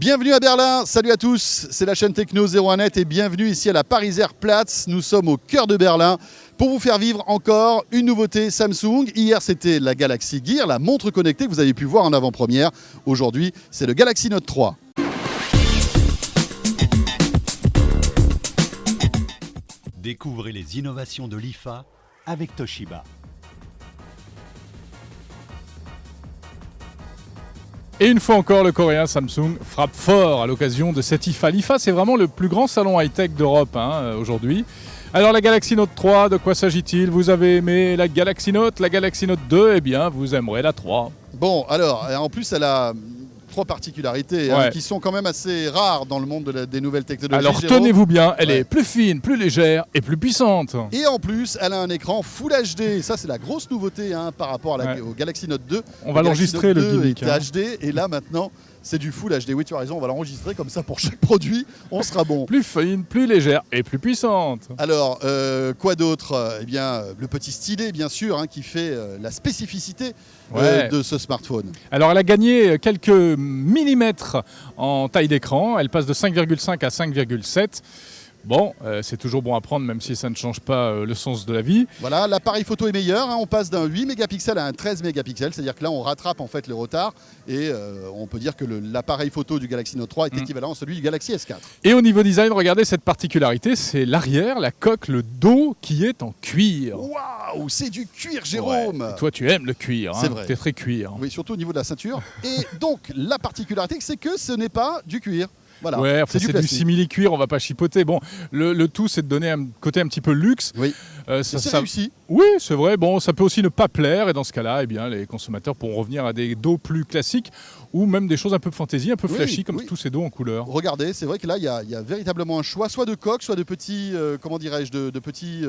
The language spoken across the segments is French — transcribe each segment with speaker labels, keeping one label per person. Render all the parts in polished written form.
Speaker 1: Bienvenue à Berlin, salut à tous, c'est la chaîne Techno 01net et bienvenue ici à la Pariser Platz. Nous sommes au cœur de Berlin pour vous faire vivre encore une nouveauté Samsung. Hier c'était la Galaxy Gear, la montre connectée que vous avez pu voir en avant-première. Aujourd'hui c'est le Galaxy Note 3.
Speaker 2: Découvrez les innovations de l'IFA avec Toshiba.
Speaker 3: Et une fois encore, le coréen Samsung frappe fort à l'occasion de cette IFA. L'IFA, c'est vraiment le plus grand salon high-tech d'Europe aujourd'hui. Alors la Galaxy Note 3, de quoi s'agit-il? Vous avez aimé la Galaxy Note 2? Eh bien, vous aimerez la 3.
Speaker 1: Bon, alors, en plus elle a trois particularités qui sont quand même assez rares dans le monde des nouvelles technologies.
Speaker 3: Alors tenez-vous bien, elle est plus fine, plus légère et plus puissante.
Speaker 1: Et en plus, elle a un écran Full HD. Ça, c'est la grosse nouveauté par rapport à au Galaxy Note 2.
Speaker 3: On va l'enregistrer, le gimmick.
Speaker 1: HD, et là, maintenant, c'est du Full HD. Oui, tu as raison, on va l'enregistrer comme ça pour chaque produit. On sera bon.
Speaker 3: Plus fine, plus légère et plus puissante.
Speaker 1: Alors, quoi d'autre? Eh bien, le petit stylet, bien sûr, qui fait la spécificité de ce smartphone.
Speaker 3: Alors, elle a gagné quelques millimètres en taille d'écran. Elle passe de 5,5 à 5,7. Bon, c'est toujours bon à prendre, même si ça ne change pas le sens de la vie.
Speaker 1: Voilà, l'appareil photo est meilleur. On passe d'un 8 mégapixels à un 13 mégapixels. C'est-à-dire que là, on rattrape en fait le retard. Et on peut dire que l'appareil photo du Galaxy Note 3 est équivalent à celui du Galaxy S4.
Speaker 3: Et au niveau design, regardez cette particularité, c'est l'arrière, la coque, le dos qui est en cuir.
Speaker 1: Waouh, c'est du cuir, Jérôme.
Speaker 3: Ouais. Toi, tu aimes le cuir.
Speaker 1: C'est vrai.
Speaker 3: Tu es très cuir.
Speaker 1: Oui, surtout au niveau de la ceinture. Et donc, la particularité, c'est que ce n'est pas du cuir. Voilà.
Speaker 3: Ouais, enfin, c'est du simili-cuir, on va pas chipoter. Bon, le tout, c'est de donner un côté un petit peu luxe.
Speaker 1: Oui. C'est réussi.
Speaker 3: Oui, c'est vrai. Bon, ça peut aussi ne pas plaire. Et dans ce cas-là, eh bien, les consommateurs pourront revenir à des dos plus classiques ou même des choses un peu fantaisie, un peu flashy, comme tous ces dos en couleur.
Speaker 1: Regardez, c'est vrai que là, il y a véritablement un choix, soit de coque, soit de petits, comment dirais-je, de petits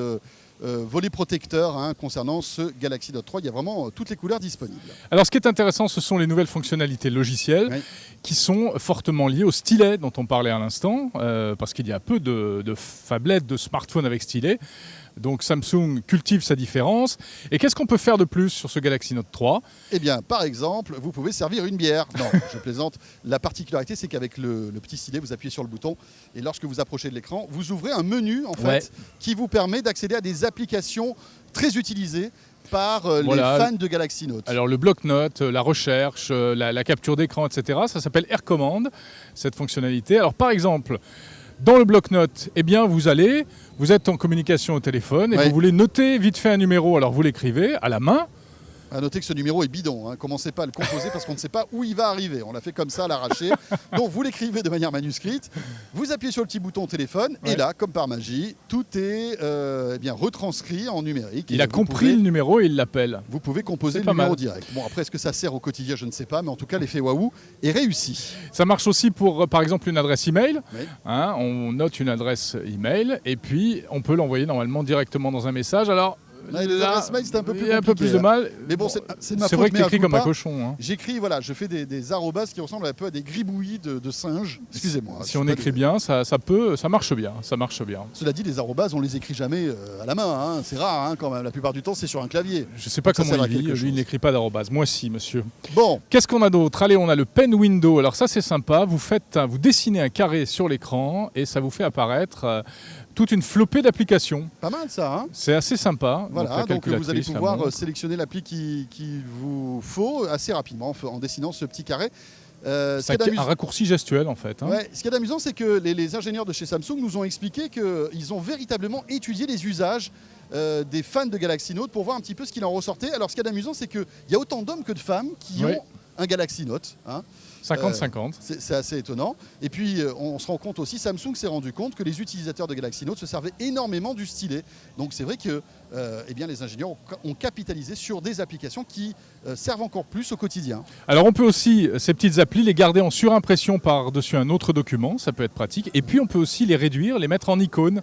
Speaker 1: volets protecteurs concernant ce Galaxy Note 3. Il y a vraiment toutes les couleurs disponibles.
Speaker 3: Alors, ce qui est intéressant, ce sont les nouvelles fonctionnalités logicielles qui sont fortement liées au stylet dont on parlait à l'instant, parce qu'il y a peu de phablettes de smartphones avec stylet. Donc Samsung cultive sa différence. Et qu'est-ce qu'on peut faire de plus sur ce Galaxy Note 3?
Speaker 1: Eh bien, par exemple, vous pouvez servir une bière. Non, je plaisante. La particularité, c'est qu'avec le petit stylet, vous appuyez sur le bouton et lorsque vous approchez de l'écran, vous ouvrez un menu en fait qui vous permet d'accéder à des applications très utilisées par les fans de Galaxy Note. Alors
Speaker 3: le bloc-notes, la recherche, la capture d'écran, etc. Ça s'appelle Air Command, cette fonctionnalité. Alors par exemple, dans le bloc-notes, eh bien vous êtes en communication au téléphone et vous voulez noter vite fait un numéro, alors vous l'écrivez à la main.
Speaker 1: À noter que ce numéro est bidon, commencez pas à le composer parce qu'on ne sait pas où il va arriver. On l'a fait comme ça à l'arraché. Donc vous l'écrivez de manière manuscrite, vous appuyez sur le petit bouton téléphone et là, comme par magie, tout est bien retranscrit en numérique.
Speaker 3: Il a compris le numéro et il l'appelle.
Speaker 1: Vous pouvez composer le numéro direct. Bon, après, est-ce que ça sert au quotidien? Je ne sais pas, mais en tout cas, l'effet waouh est réussi.
Speaker 3: Ça marche aussi pour, par exemple, une adresse email. On note une adresse email et puis on peut l'envoyer normalement directement dans un message. Alors,
Speaker 1: les adresses mail, c'est un peu plus compliqué.
Speaker 3: Un peu plus de mal.
Speaker 1: Mais bon, c'est de ma faute.
Speaker 3: C'est vrai que tu écris comme un cochon.
Speaker 1: J'écris, je fais des arrobas qui ressemblent un peu à des gribouillis de singes. Excusez-moi.
Speaker 3: Si on écrit bien, ça marche bien. Ça marche bien.
Speaker 1: Cela dit, les arrobas, on les écrit jamais à la main. C'est rare quand même. La plupart du temps, c'est sur un clavier.
Speaker 3: Je sais pas comment il vit. Lui, il n'écrit pas d'arrobas. Moi, si, monsieur.
Speaker 1: Bon.
Speaker 3: Qu'est-ce qu'on a d'autre? Allez, on a le Pen Window. Alors ça, c'est sympa. Vous dessinez un carré sur l'écran et ça vous fait apparaître toute une flopée d'applications. Pas
Speaker 1: mal ça.
Speaker 3: C'est assez sympa.
Speaker 1: Voilà, donc vous allez pouvoir sélectionner l'appli qui vous faut assez rapidement en dessinant ce petit carré.
Speaker 3: C'est un raccourci gestuel en fait.
Speaker 1: Ce qui est amusant, c'est que les ingénieurs de chez Samsung nous ont expliqué qu'ils ont véritablement étudié les usages des fans de Galaxy Note pour voir un petit peu ce qu'il en ressortait. Alors ce qui est amusant, c'est qu'il y a autant d'hommes que de femmes qui ont un Galaxy Note.
Speaker 3: 50-50.
Speaker 1: C'est assez étonnant. Et puis, on se rend compte aussi, Samsung s'est rendu compte que les utilisateurs de Galaxy Note se servaient énormément du stylet. Donc, c'est vrai que les ingénieurs ont capitalisé sur des applications qui servent encore plus au quotidien.
Speaker 3: Alors, on peut aussi, ces petites applis, les garder en surimpression par-dessus un autre document. Ça peut être pratique. Et puis, on peut aussi les réduire, les mettre en icône.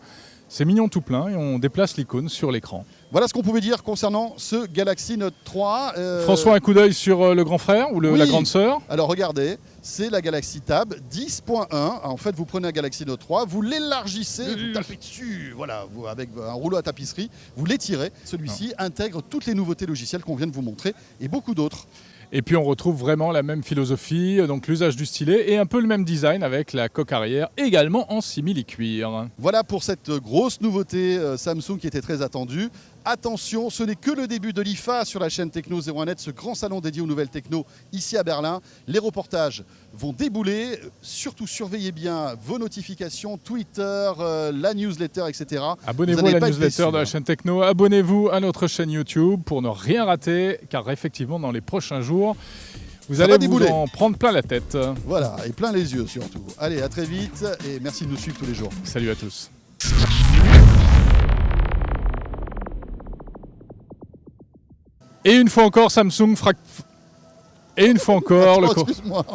Speaker 3: C'est mignon tout plein et on déplace l'icône sur l'écran.
Speaker 1: Voilà ce qu'on pouvait dire concernant ce Galaxy Note 3.
Speaker 3: François, un coup d'œil sur le grand frère ou la grande sœur?
Speaker 1: Alors regardez, c'est la Galaxy Tab 10.1. En fait, vous prenez un Galaxy Note 3, vous l'élargissez, vous tapez dessus, voilà, avec un rouleau à tapisserie, vous l'étirez. Celui-ci intègre toutes les nouveautés logicielles qu'on vient de vous montrer et beaucoup d'autres.
Speaker 3: Et puis on retrouve vraiment la même philosophie, donc l'usage du stylet et un peu le même design avec la coque arrière également en simili-cuir.
Speaker 1: Voilà pour cette grosse nouveauté Samsung qui était très attendue. Attention, ce n'est que le début de l'IFA sur la chaîne Techno 01net, ce grand salon dédié aux nouvelles techno ici à Berlin. Les reportages vont débouler. Surtout surveillez bien vos notifications, Twitter, la newsletter, etc.
Speaker 3: Abonnez-vous à la newsletter de la chaîne Techno, abonnez-vous à notre chaîne YouTube pour ne rien rater, car effectivement dans les prochains jours, vous allez vous en prendre plein la tête.
Speaker 1: Voilà, et plein les yeux surtout. Allez, à très vite et merci de nous suivre tous les jours.
Speaker 3: Salut à tous. Et une fois encore, Samsung Et une fois encore,
Speaker 1: excuse-moi.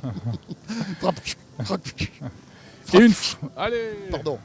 Speaker 3: Et une fois... Allez.
Speaker 1: Pardon.